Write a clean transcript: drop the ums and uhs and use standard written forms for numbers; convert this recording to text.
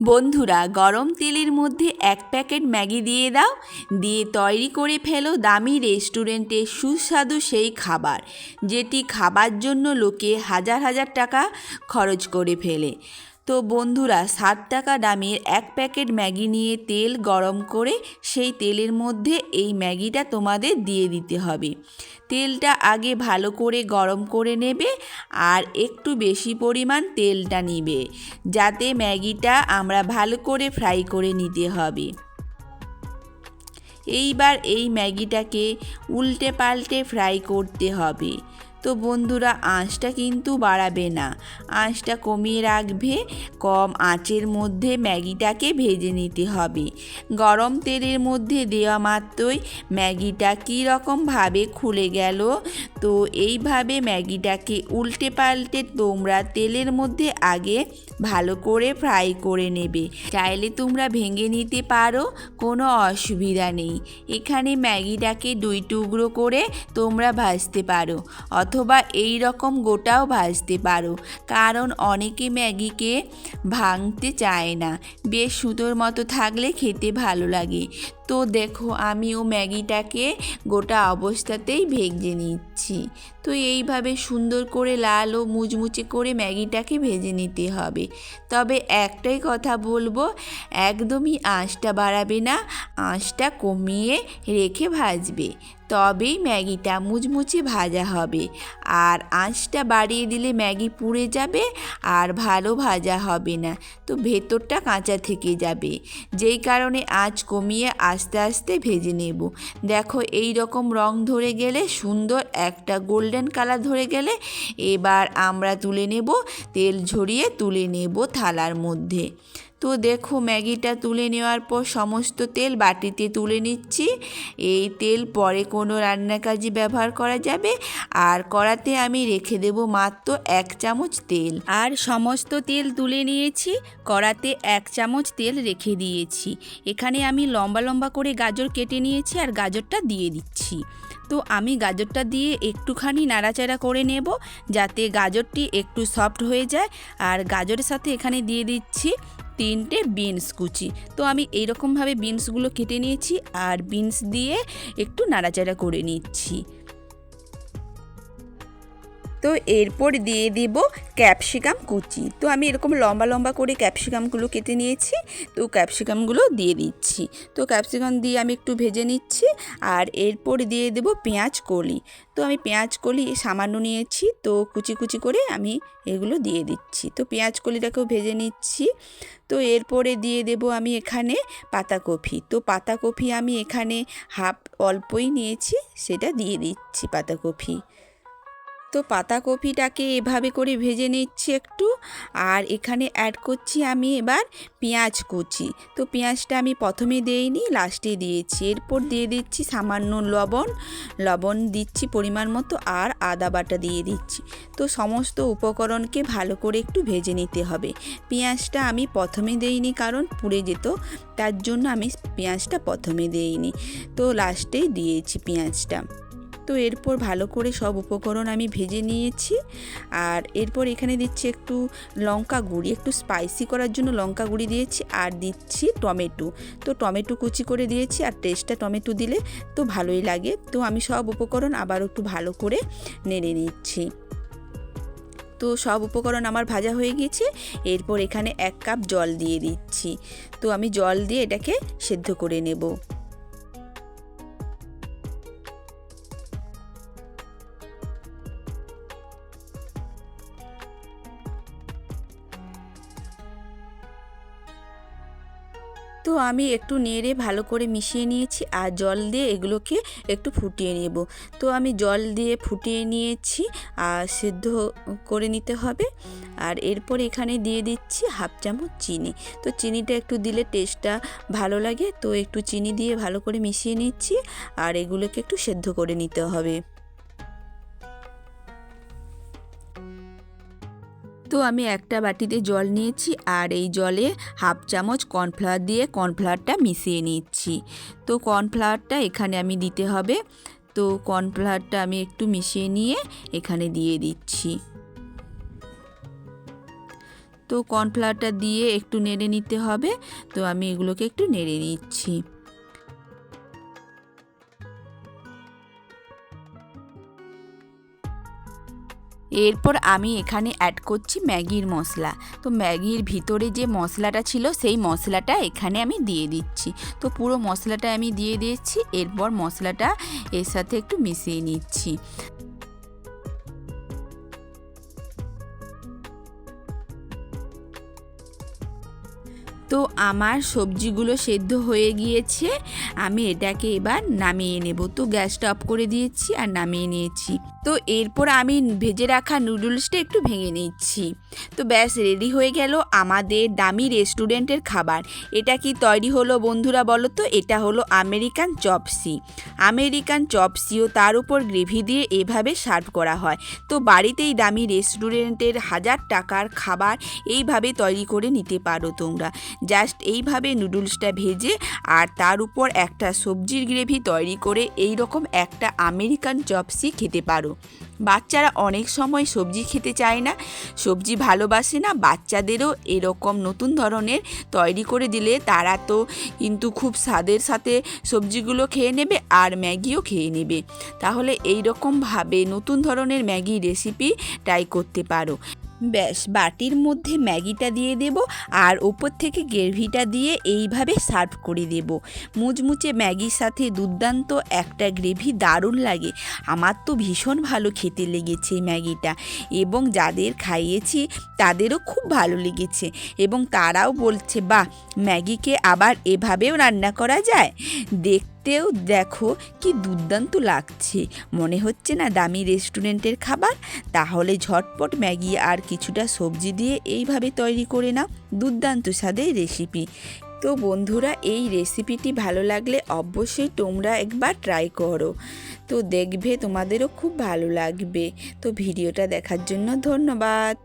বন্ধুরা, গরম তেলের মধ্যে এক প্যাকেট ম্যাগি দিয়ে দাও, দিয়ে তৈরি করে ফেলো দামি রেস্টুরেন্টের সুস্বাদু সেই খাবার, যেটি খাবার জন্য লোকে হাজার হাজার টাকা খরচ করে ফেলে। তো বন্ধুরা, 60 টাকা দামের এক প্যাকেট ম্যাগি নিয়ে তেল গরম করে সেই তেলের মধ্যে এই ম্যাগিটা তোমাদের দিয়ে দিতে হবে। তেলটা আগে ভালো করে গরম করে নেবে আর একটু বেশি পরিমাণ তেলটা নিবে, যাতে ম্যাগিটা আমরা ভালো করে ফ্রাই করে নিতে হবে। এইবার এই ম্যাগিটাকে উল্টে পাল্টে ফ্রাই করতে হবে। তো বন্ধুরা, আঁচটা কিন্তু বাড়াবে না, আঁচটা কমিয়ে রাখবে। কম আঁচের মধ্যে ম্যাগিটাকে ভেজে নিতে হবে। গরম তেলের মধ্যে দেওয়া মাত্রই ম্যাগিটা কীরকমভাবে খুলে গেল। তো এইভাবে ম্যাগিটাকে উল্টে পাল্টে তোমরা তেলের মধ্যে আগে ভালো করে ফ্রাই করে নেবে। চাইলে তোমরা ভেঙে নিতে পারো, কোনো অসুবিধা নেই। এখানে ম্যাগিটাকে 2 টুকরো করে তোমরা ভাজতে পারো, অথবা এই রকম গোটাও ভাজতে পারো, কারণ অনেকে ম্যাগিকে ভাঙতে চায় না, বেশ সুতোর মতো থাকলে খেতে ভালো লাগে। তো দেখো, আমিও ম্যাগিটাকে গোটা অবস্থাতেই ভেজে নিচ্ছি। তো এইভাবে সুন্দর করে লাল ও মুচমুচে করে ম্যাগিটাকে ভেজে নিতে হবে। তবে একটাই কথা বলবো, একদমই আঁচটা বাড়াবে না, আঁচটা কমিয়ে রেখে ভাজবে, তবেই ম্যাগিটা মুচমুচে ভাজা হবে। আর আঁচটা বাড়িয়ে দিলে ম্যাগি পুড়ে যাবে আর ভালো ভাজা হবে না, তো ভেতরটা কাঁচা থেকে যাবে। যেই কারণে আঁচ কমিয়ে আস্তে আস্তে ভেজে নেব। দেখো, এই রকম রং ধরে গেলে, সুন্দর একটা গোল্ডেন কালার ধরে গেলে এবার আমরা তুলে নেব, তেল ঝরিয়ে তুলে নেব থালার মধ্যে। তো দেখো, ম্যাগিটা তুলে নেওয়ার পর সমস্ত তেল বাটিতে তুলে নিচ্ছি। এই তেল পরে কোনো রান্নার কাজে ব্যবহার করা যাবে। আর কড়াতে আমি রেখে দেব মাত্র 1 চামচ তেল। আর সমস্ত তেল তুলে নিয়েছি, কড়াতে 1 চামচ তেল রেখে দিয়েছি। এখানে আমি লম্বা লম্বা করে গাজর কেটে নিয়েছি আর গাজরটা দিয়ে দিচ্ছি। তো আমি গাজরটা দিয়ে একটুখানি নাড়াচাড়া করে নেব, যাতে গাজরটি একটু সফট হয়ে যায়। আর গাজরের সাথে এখানে দিয়ে দিচ্ছি 3টে বিনস কুচি। তো আমি এইরকমভাবে বিনসগুলো কেটে নিয়েছি আর বিনস দিয়ে একটু নাড়াচাড়া করে নিচ্ছি। তো এরপর দিয়ে দেব ক্যাপসিকাম কুচি। তো আমি এরকম লম্বা লম্বা করে ক্যাপসিকামগুলো কেটে নিয়েছি, তো ক্যাপসিকামগুলো দিয়ে দিচ্ছি। তো ক্যাপসিকাম দিয়ে আমি একটু ভেজে নিচ্ছি। আর এরপর দিয়ে দেব পেঁয়াজ কলি। তো আমি পেঁয়াজ কলি সামান্য নিয়েছি, তো কুচি কুচি করে আমি এগুলো দিয়ে দিচ্ছি। তো পেঁয়াজ কলিটাকেও ভেজে নিচ্ছি। তো এরপরে দিয়ে দেব আমি এখানে পাতাকপি। তো পাতাকপি আমি এখানে অল্পই নিয়েছি, সেটা দিয়ে দিচ্ছি পাতাকপি। তো পাতাকপিটাকে এভাবে করে ভেজে নিচ্ছি একটু। আর এখানে অ্যাড করছি আমি এবার পেঁয়াজ কুচি। তো পেঁয়াজটা আমি প্রথমে দেইনি, লাস্টে দিয়েছি। এরপর দিয়ে দিচ্ছি সামান্য লবণ দিচ্ছি পরিমাণ মতো, আর আদা বাটা দিয়ে দিচ্ছি। তো সমস্ত উপকরণকে ভালো করে একটু ভেজে নিতে হবে। পেঁয়াজটা আমি প্রথমে দেইনি, কারণ পুড়ে যেত, তার জন্য আমি পেঁয়াজটা প্রথমে দেইনি, তো লাস্টেই দিয়েছি পেঁয়াজটা। তো এরপর ভালো করে সব উপকরণ আমি ভেজে নিয়েছি। আর এরপর এখানে দিচ্ছি একটু লঙ্কা গুঁড়ি, একটু স্পাইসি করার জন্য লঙ্কা গুঁড়ি দিয়েছি। আর দিচ্ছি টমেটো। তো টমেটো কুচি করে দিয়েছি, আর টেস্টটা টমেটো দিলে তো ভালোই লাগে। তো আমি সব উপকরণ আবার একটু ভালো করে নেড়ে নিচ্ছি। তো সব উপকরণ আমার ভাজা হয়ে গিয়েছে। এরপর এখানে 1 কাপ জল দিয়ে দিচ্ছি। তো আমি জল দিয়ে এটাকে সেদ্ধ করে নেব। তো আমি একটু নেড়ে ভালো করে মিশিয়ে নিয়েছি, আর জল দিয়ে এগুলোকে একটু ফুটিয়ে নেব। তো আমি জল দিয়ে ফুটিয়ে নিয়েছি, আর সেদ্ধ করে নিতে হবে। আর এরপর এখানে দিয়ে দিচ্ছি 1/2 চামচ চিনি। তো চিনিটা একটু দিলে টেস্টটা ভালো লাগে, তো একটু চিনি দিয়ে ভালো করে মিশিয়ে নিচ্ছি। আর এগুলোকে একটু সেদ্ধ করে নিতে হবে। তো আমি একটা বাটিতে জল নিয়েছি, আর এই জলে 1/2 চামচ কর্নফ্লাওয়ার দিয়ে কর্নফ্লাওয়ারটা মিশিয়ে নিচ্ছি। তো কর্নফ্লাওয়ারটা এখানে আমি দিতে হবে। তো কর্নফ্লাওয়ারটা আমি একটু মিশিয়ে নিয়ে এখানে দিয়ে দিচ্ছি। তো কর্নফ্লাওয়ারটা দিয়ে একটু নেড়ে নিতে হবে। তো আমি এগুলোকে একটু নেড়ে নিচ্ছি। এরপর আমি এখানে অ্যাড করছি ম্যাগির মশলা। তো ম্যাগির ভিতরে যে মশলাটা ছিল সেই মশলাটা এখানে আমি দিয়ে দিচ্ছি। তো পুরো মশলাটা আমি দিয়ে দিয়েছি। এরপর মশলাটা এর সাথে একটু মিশিয়ে নিচ্ছি। তো আমার সবজিগুলো সেদ্ধ হয়ে গিয়েছে, আমি এটাকে এবার নামিয়ে নেব। তো গ্যাসটা অফ করে দিয়েছি আর নামিয়ে নিয়েছি। তো এরপর আমি ভেজে রাখা নুডলসটা একটু ভেঙে নিচ্ছি। তো ব্যাস রেডি হয়ে গেল আমাদের দামি রেস্টুরেন্টের খাবার। এটা কি তৈরি হলো বন্ধুরা বলো তো? এটা হলো আমেরিকান চপসি। আমেরিকান চপসিও তার উপর গ্রেভি দিয়ে এভাবে সার্ভ করা হয়। তো বাড়িতেই দামি রেস্টুরেন্টের 1000 টাকার খাবার এইভাবে তৈরি করে নিতে পারো তোমরা। জাস্ট এইভাবে নুডলসটা ভেজে আর তার উপর একটা সবজির গ্রেভি তৈরি করে এই রকম একটা আমেরিকান চপসি খেতে পারো। বাচ্চারা অনেক সময় সবজি খেতে চায় না, সবজি ভালোবাসে না, বাচ্চাদেরও এরকম নতুন ধরনের তৈরি করে দিলে তারা তো কিন্তু খুব স্বাদের সাথে সবজিগুলো খেয়ে নেবে আর ম্যাগিও খেয়ে নেবে। তাহলে এই রকমভাবে নতুন ধরনের ম্যাগি রেসিপি ট্রাই করতে পারো। ব্যাস বাটির মধ্যে ম্যাগিটা দিয়ে দেব আর ওপর থেকে গ্রেভিটা দিয়ে এইভাবে সার্ভ করে দেব। মুচমুচে ম্যাগির সাথে দুর্দান্ত একটা গ্রেভি দারুণ লাগে। আমার তো ভীষণ ভালো খেতে লেগেছে এই ম্যাগিটা এবং যাদের খাইয়েছি তাদেরও খুব ভালো লেগেছে এবং তারাও বলছে বাহ, ম্যাগিকে আবার এভাবেও রান্না করা যায়। দেখতেও দেখো কি দুর্দান্ত লাগছে, মনে হচ্ছে না দামি রেস্টুরেন্টের খাবার? তাহলে ঝটপট ম্যাগি আর কিছুটা সবজি দিয়ে এইভাবে তৈরি করে নাও, দুর্দান্ত স্বাদের রেসিপি। তো বন্ধুরা এই রেসিপিটি ভালো লাগলে অবশ্যই তোমরা একবার ট্রাই করো। তো দেখবে তোমাদেরও খুব ভালো লাগবে। তো ভিডিওটা দেখার জন্য ধন্যবাদ।